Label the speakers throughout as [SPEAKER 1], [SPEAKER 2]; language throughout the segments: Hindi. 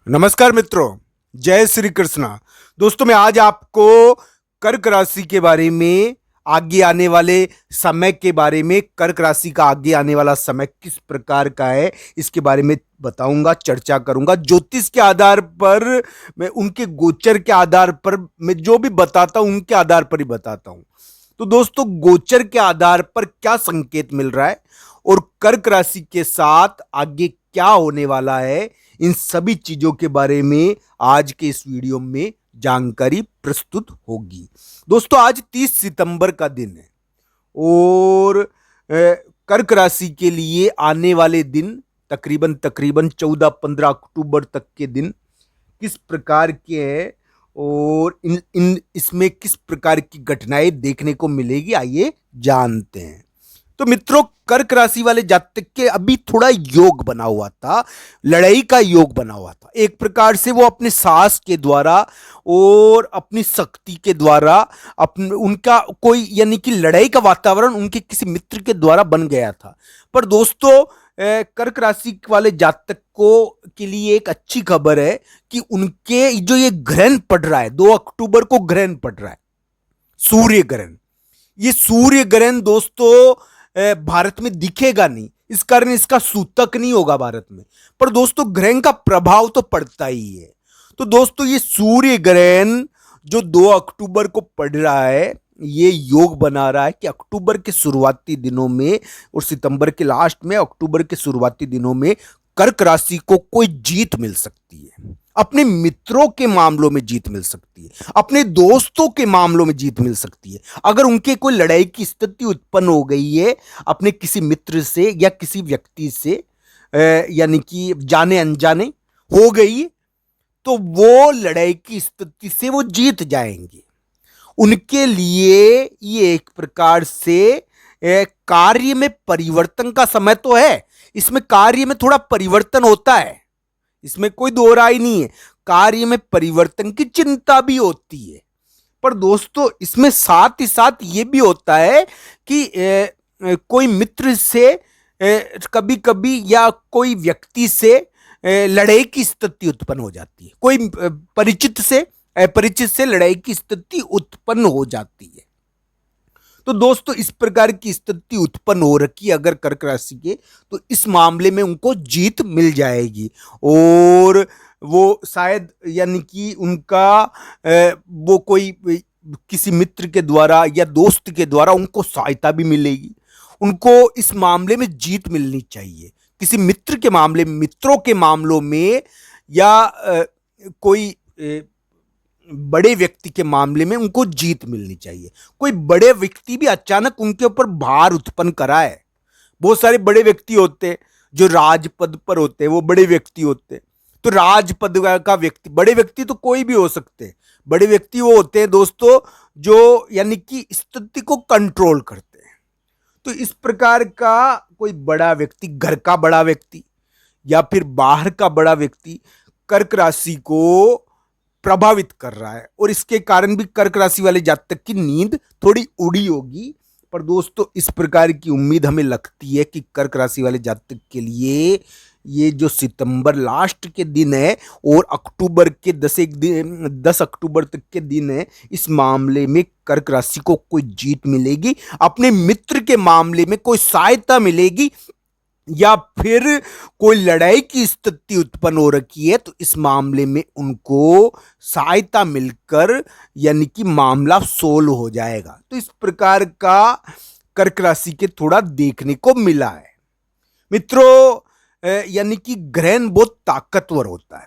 [SPEAKER 1] नमस्कार मित्रों, जय श्री कृष्णा। दोस्तों मैं आज आपको कर्क राशि के बारे में, आगे आने वाले समय के बारे में, कर्क राशि का आगे आने वाला समय किस प्रकार का है इसके बारे में बताऊंगा, चर्चा करूंगा। ज्योतिष के आधार पर मैं, उनके गोचर के आधार पर मैं जो भी बताता हूं उनके आधार पर ही बताता हूं। तो दोस्तों, गोचर के आधार पर क्या संकेत मिल रहा है और कर्क राशि के साथ आगे क्या होने वाला है, इन सभी चीजों के बारे में आज के इस वीडियो में जानकारी प्रस्तुत होगी। दोस्तों, आज 30 सितंबर का दिन है और कर्क राशि के लिए आने वाले दिन तकरीबन 14-15 अक्टूबर तक के दिन किस प्रकार के हैं और इन इसमें किस प्रकार की घटनाएं देखने को मिलेगी, आइए जानते हैं। तो मित्रों, कर्क राशि वाले जातक के अभी थोड़ा योग बना हुआ था, लड़ाई का योग बना हुआ था। एक प्रकार से वो अपने साहस के द्वारा और अपनी शक्ति के द्वारा अपने उनका कोई यानी कि लड़ाई का वातावरण उनके किसी मित्र के द्वारा बन गया था। पर दोस्तों, कर्क राशि वाले जातक को के लिए एक अच्छी खबर है कि उनके जो ये ग्रहण पड़ रहा है, 2 अक्टूबर को ग्रहण पड़ रहा है, सूर्य ग्रहण। ये सूर्य ग्रहण दोस्तों भारत में दिखेगा नहीं, इस कारण इसका सूतक नहीं होगा भारत में, पर दोस्तों ग्रहण का प्रभाव तो पड़ता ही है। तो दोस्तों, ये सूर्य ग्रहण जो 2 अक्टूबर को पड़ रहा है, ये योग बना रहा है कि अक्टूबर के शुरुआती दिनों में और सितंबर के लास्ट में, अक्टूबर के शुरुआती दिनों में कर्क राशि को कोई जीत मिल सकती है। अपने मित्रों के मामलों में जीत मिल सकती है, अपने दोस्तों के मामलों में जीत मिल सकती है। अगर उनके कोई लड़ाई की स्थिति उत्पन्न हो गई है अपने किसी मित्र से या किसी व्यक्ति से, यानी कि जाने अनजाने हो गई, तो वो लड़ाई की स्थिति से वो जीत जाएंगे। उनके लिए ये एक प्रकार से कार्य में परिवर्तन का समय तो है। इसमें कार्य में थोड़ा परिवर्तन होता है, इसमें कोई दो राय नहीं है। कार्य में परिवर्तन की चिंता भी होती है, पर दोस्तों इसमें साथ ही साथ ये भी होता है कि कोई मित्र से कभी कभी या कोई व्यक्ति से लड़ाई की स्थिति उत्पन्न हो जाती है। कोई परिचित से अपरिचित से लड़ाई की स्थिति उत्पन्न हो जाती है। तो दोस्तों, इस प्रकार की स्थिति उत्पन्न हो रखी है अगर कर्क राशि के, तो इस मामले में उनको जीत मिल जाएगी और वो शायद यानी कि उनका वो कोई किसी मित्र के द्वारा या दोस्त के द्वारा उनको सहायता भी मिलेगी। उनको इस मामले में जीत मिलनी चाहिए, किसी मित्र के मामले में, मित्रों के मामलों में, या कोई बड़े व्यक्ति के मामले में उनको जीत मिलनी चाहिए। कोई बड़े व्यक्ति भी अचानक उनके ऊपर भार उत्पन्न कराए। बहुत सारे बड़े व्यक्ति होते हैं जो राजपद पर होते हैं, वो बड़े व्यक्ति होते हैं। तो राजपद का व्यक्ति, बड़े व्यक्ति तो कोई भी हो सकते हैं। बड़े व्यक्ति वो होते हैं दोस्तों जो यानी कि स्थिति को कंट्रोल करते हैं। तो इस प्रकार का कोई बड़ा व्यक्ति, घर का बड़ा व्यक्ति या फिर बाहर का बड़ा व्यक्ति कर्क राशि को प्रभावित कर रहा है और इसके कारण भी कर्क राशि वाले जातक की नींद थोड़ी उड़ी होगी। पर दोस्तों, इस प्रकार की उम्मीद हमें लगती है कि कर्क राशि वाले जातक के लिए ये जो सितंबर लास्ट के दिन है और अक्टूबर के 10 अक्टूबर तक के दिन है, इस मामले में कर्क राशि को कोई जीत मिलेगी, अपने मित्र के मामले में कोई सहायता मिलेगी, या फिर कोई लड़ाई की स्थिति उत्पन्न हो रखी है तो इस मामले में उनको सहायता मिलकर यानी कि मामला सोल्व हो जाएगा। तो इस प्रकार का कर्क राशि के थोड़ा देखने को मिला है मित्रों। यानी कि ग्रहण बहुत ताकतवर होता है।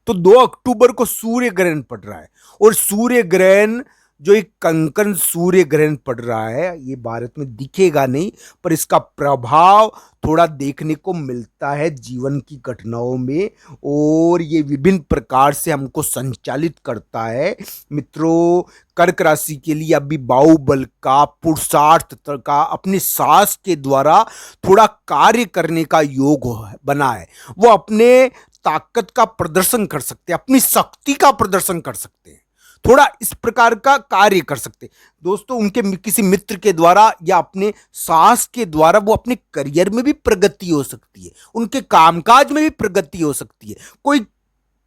[SPEAKER 1] तो 2 अक्टूबर को सूर्य ग्रहण पड़ रहा है और सूर्य ग्रहण जो एक कंकण सूर्य ग्रहण पड़ रहा है, ये भारत में दिखेगा नहीं, पर इसका प्रभाव थोड़ा देखने को मिलता है जीवन की घटनाओं में और ये विभिन्न प्रकार से हमको संचालित करता है। मित्रों, कर्क राशि के लिए अभी बाहुबल का, पुरुषार्थ का, अपने साहस के द्वारा थोड़ा कार्य करने का योग बना है। वो अपने ताकत का प्रदर्शन कर सकते हैं, अपनी शक्ति का प्रदर्शन कर सकते हैं, थोड़ा इस प्रकार का कार्य कर सकते दोस्तों। उनके किसी मित्र के द्वारा या अपने सास के द्वारा वो अपने करियर में भी प्रगति हो सकती है, उनके कामकाज में भी प्रगति हो सकती है। कोई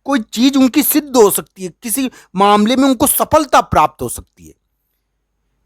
[SPEAKER 1] कोई चीज उनकी सिद्ध हो सकती है, किसी मामले में उनको सफलता प्राप्त हो सकती है।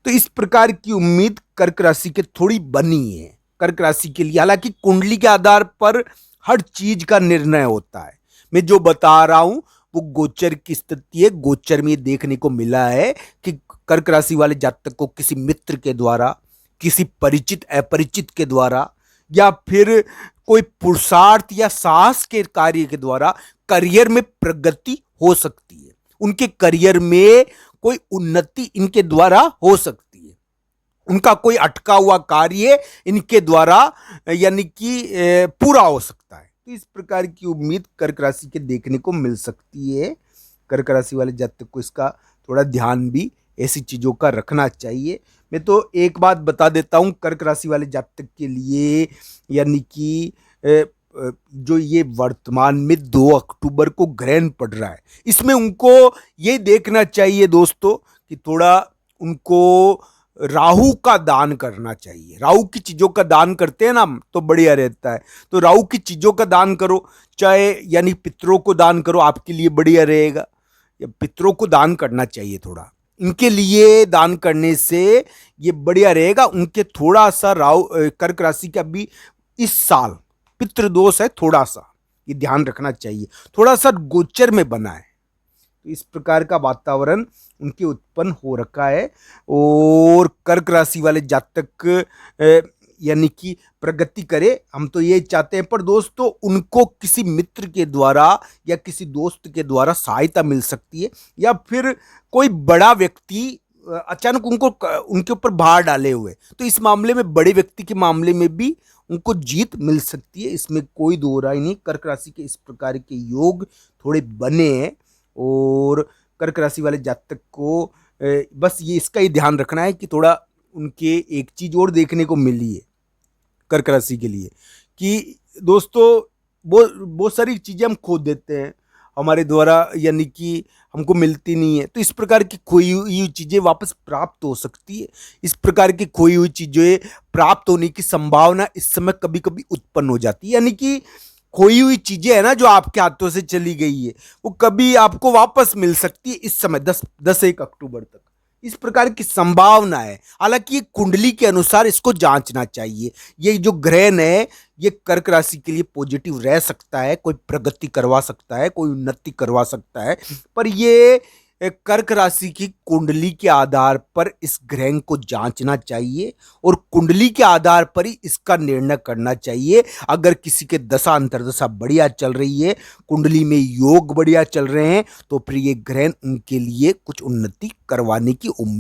[SPEAKER 1] तो इस प्रकार की उम्मीद कर्क राशि के थोड़ी बनी है कर्क राशि के लिए। हालांकि कुंडली के आधार पर हर चीज का निर्णय होता है। मैं जो बता रहा हूं वो गोचर की स्थिति है। गोचर में ये देखने को मिला है कि कर्क राशि वाले जातक को किसी मित्र के द्वारा, किसी परिचित अपरिचित के द्वारा, या फिर कोई पुरुषार्थ या साहस के कार्य के द्वारा करियर में प्रगति हो सकती है। उनके करियर में कोई उन्नति इनके द्वारा हो सकती है। उनका कोई अटका हुआ कार्य इनके द्वारा यानी कि पूरा हो सकता है। तो इस प्रकार की उम्मीद कर्क राशि के देखने को मिल सकती है। कर्क राशि वाले जातक को इसका थोड़ा ध्यान भी ऐसी चीजों का रखना चाहिए। मैं तो एक बात बता देता हूं कर्क राशि वाले जातक के लिए, यानी कि जो ये वर्तमान में 2 अक्टूबर को ग्रहण पड़ रहा है, इसमें उनको ये देखना चाहिए दोस्तों कि थोड़ा उनको राहु का दान करना चाहिए। राहु की चीजों का दान करते हैं ना तो बढ़िया रहता है। तो राहु की चीजों का दान करो, चाहे यानी पितरों को दान करो, आपके लिए बढ़िया रहेगा। या पितरों को दान करना चाहिए, थोड़ा इनके लिए दान करने से ये बढ़िया रहेगा। उनके थोड़ा सा राहु कर्क राशि का भी इस साल पितृदोष है, थोड़ा सा ये ध्यान रखना चाहिए। थोड़ा सा गोचर में बना है, तो इस प्रकार का वातावरण उनके उत्पन्न हो रखा है। और कर्क राशि वाले जातक यानी कि प्रगति करे, हम तो ये चाहते हैं। पर दोस्तों उनको किसी मित्र के द्वारा या किसी दोस्त के द्वारा सहायता मिल सकती है, या फिर कोई बड़ा व्यक्ति अचानक उनके ऊपर भार डाले हुए, तो इस मामले में बड़े व्यक्ति के मामले में भी उनको जीत मिल सकती है। इसमें कोई दो राय नहीं। कर्क राशि के इस प्रकार के योग थोड़े बने हैं और कर्क राशि वाले जातक को बस ये इसका ही ध्यान रखना है कि थोड़ा उनके एक चीज और देखने को मिली है कर्क राशि के लिए कि दोस्तों बहुत सारी चीजें हम खो देते हैं हमारे द्वारा, यानी कि हमको मिलती नहीं है। तो इस प्रकार की खोई हुई चीजें वापस प्राप्त हो सकती है। इस प्रकार की खोई हुई चीजें प्राप्त होने की संभावना इस समय कभी कभी उत्पन्न हो जाती है। यानी कि खोई हुई चीजें है ना जो आपके हाथों से चली गई है, वो कभी आपको वापस मिल सकती है इस समय 1 अक्टूबर तक। इस प्रकार की संभावना है। हालांकि ये कुंडली के अनुसार इसको जांचना चाहिए। ये जो ग्रहण है ये कर्क राशि के लिए पॉजिटिव रह सकता है, कोई प्रगति करवा सकता है, कोई उन्नति करवा सकता है, पर ये कर्क राशि की कुंडली के आधार पर इस ग्रहण को जांचना चाहिए और कुंडली के आधार पर ही इसका निर्णय करना चाहिए। अगर किसी के दशा अंतर्दशा बढ़िया चल रही है, कुंडली में योग बढ़िया चल रहे हैं, तो फिर ये ग्रहण उनके लिए कुछ उन्नति करवाने की उम्मीद